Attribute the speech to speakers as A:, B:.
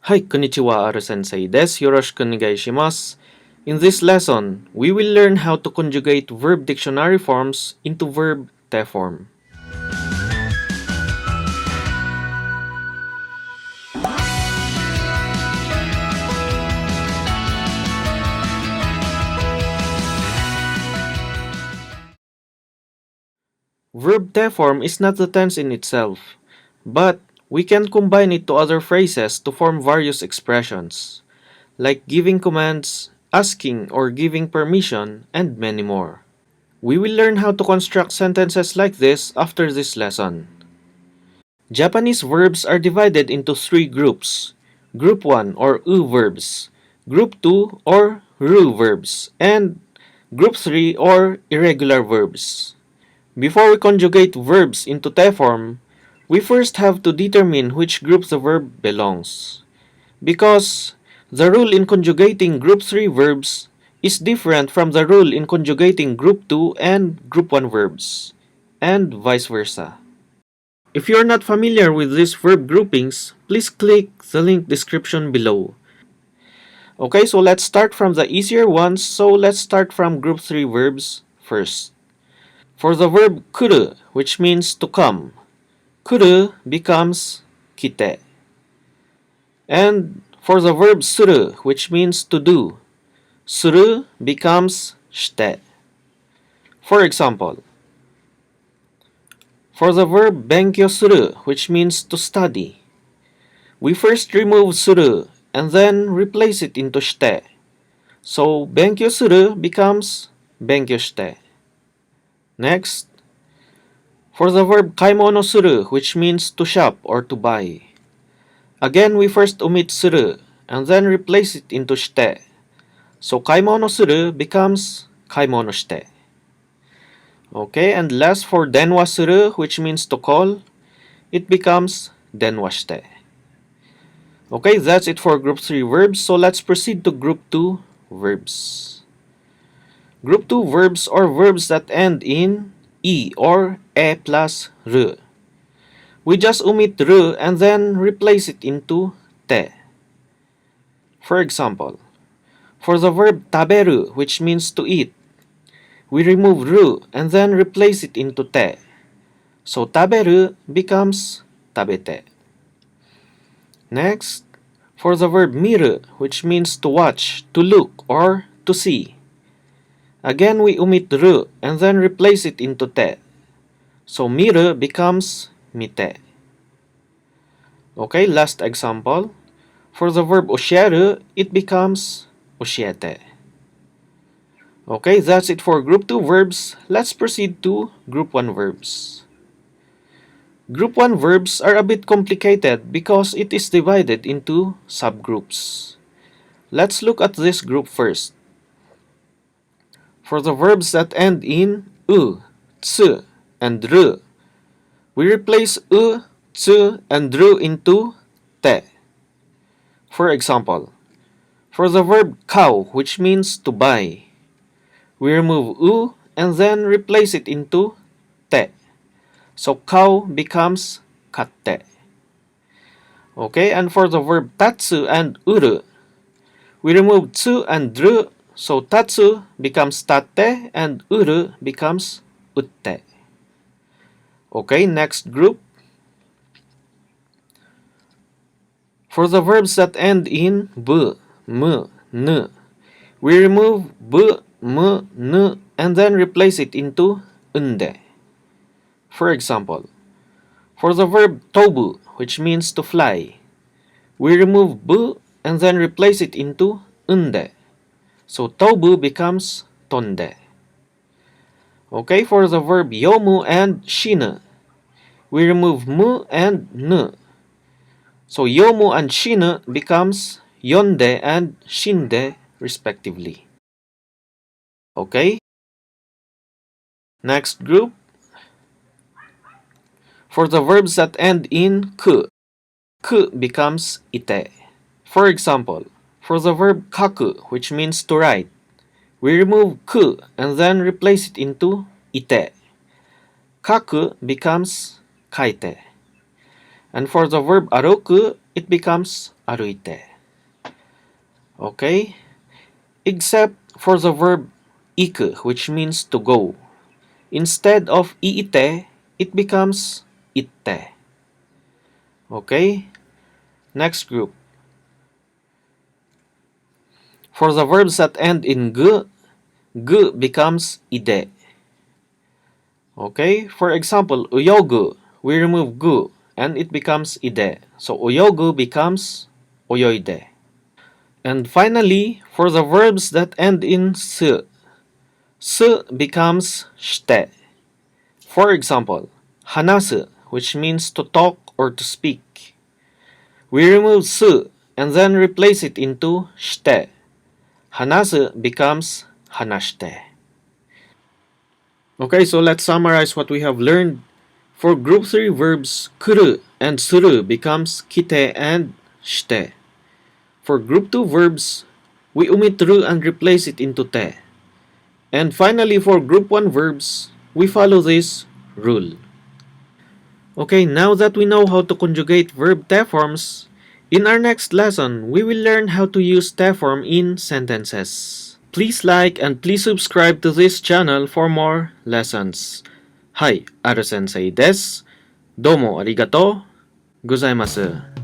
A: Hai, konnichiwa, Aru-sensei desu. Yoroshiku onegai shimasu. In this lesson, we will learn how to conjugate verb dictionary forms into verb Te-form. Verb Te-form is not the tense in itself, but we can combine it to other phrases to form various expressions, like giving commands, asking or giving permission, and many more. We will learn how to construct sentences like this after this lesson. Japanese verbs are divided into three groups: Group 1 or u-verbs, Group 2 or ru-verbs, and Group 3 or irregular verbs. Before we conjugate verbs into Te-form, we first have to determine which group the verb belongs. Because the rule in conjugating Group 3 verbs is different from the rule in conjugating Group 2 and Group 1 verbs, and vice versa. If you are not familiar with these verb groupings, please click the link description below. Okay, so let's start from the easier ones. So let's start from Group 3 verbs first. For the verb kuru, which means to come, kuru becomes kite. And for the verb suru, which means to do, suru becomes shite. For example, for the verb benkyou suru, which means to study, we first remove suru and then replace it into shite. So benkyou suru becomes benkyou shite. Next, for the verb kaimono suru, which means to shop or to buy, again we first omit suru and then replace it into shite. So kaimono suru becomes kaimono shite. Okay, and last for denwa suru, which means to call, it becomes denwa shite. Okay, that's it for Group 3 verbs. So let's proceed to Group 2 verbs. Group 2 verbs are verbs that end in e or e plus r. We just omit r and then replace it into te. For example, for the verb taberu, which means to eat, we remove ru and then replace it into te. So taberu becomes tabete. Next, for the verb miru, which means to watch, to look, or to see, again we omit ru and then replace it into te. So miru becomes mite. Okay, last example. For the verb oshiaru, it becomes oshiete. Okay, that's it for Group 2 verbs. Let's proceed to Group 1 verbs. Group 1 verbs are a bit complicated because it is divided into subgroups. Let's look at this group first. For the verbs that end in u, tsu, and ru, we replace u, tsu, and ru into te. For example, for the verb kau, which means to buy, we remove u and then replace it into te. So kau becomes katte. Okay, and for the verb tatsu and uru, we remove tsu and ru, so tatsu becomes tatte and uru becomes utte. Okay, next group. For the verbs that end in bu, mu, nu, we remove bu, mu, nu, and then replace it into unde. For example, for the verb tobu, which means to fly, we remove bu and then replace it into unde. So tobu becomes tonde. Okay, for the verb yomu and shinu, we remove mu and nu. So yomu and shinu becomes yonde and shinde respectively. Okay? Next group. For the verbs that end in ku, ku becomes ite. For example, for the verb kaku, which means to write, we remove ku and then replace it into ite. Kaku becomes kaite. And for the verb aroku, it becomes aruite. Okay? Except for the verb iku, which means to go. Instead of iite, it becomes itte. Okay? Next group. For the verbs that end in gu becomes ide. Okay? For example, uyogu, we remove gu and it becomes ide. So uyogu becomes oyoide. And finally, for the verbs that end in su becomes shite. For example, hanasu, which means to talk or to speak. We remove su and then replace it into shite. Hanasu becomes hanashite. Okay, so let's summarize what we have learned. For group 3 verbs, kuru and suru becomes kite and shite. For group 2 verbs, we omit ru and replace it into te. And finally, for group 1 verbs, we follow this rule. Okay, now that we know how to conjugate verb te-forms, in our next lesson, we will learn how to use te-form in sentences. Please like and please subscribe to this channel for more lessons. Hi, Aro-sensei desu. Domo arigato gozaimasu.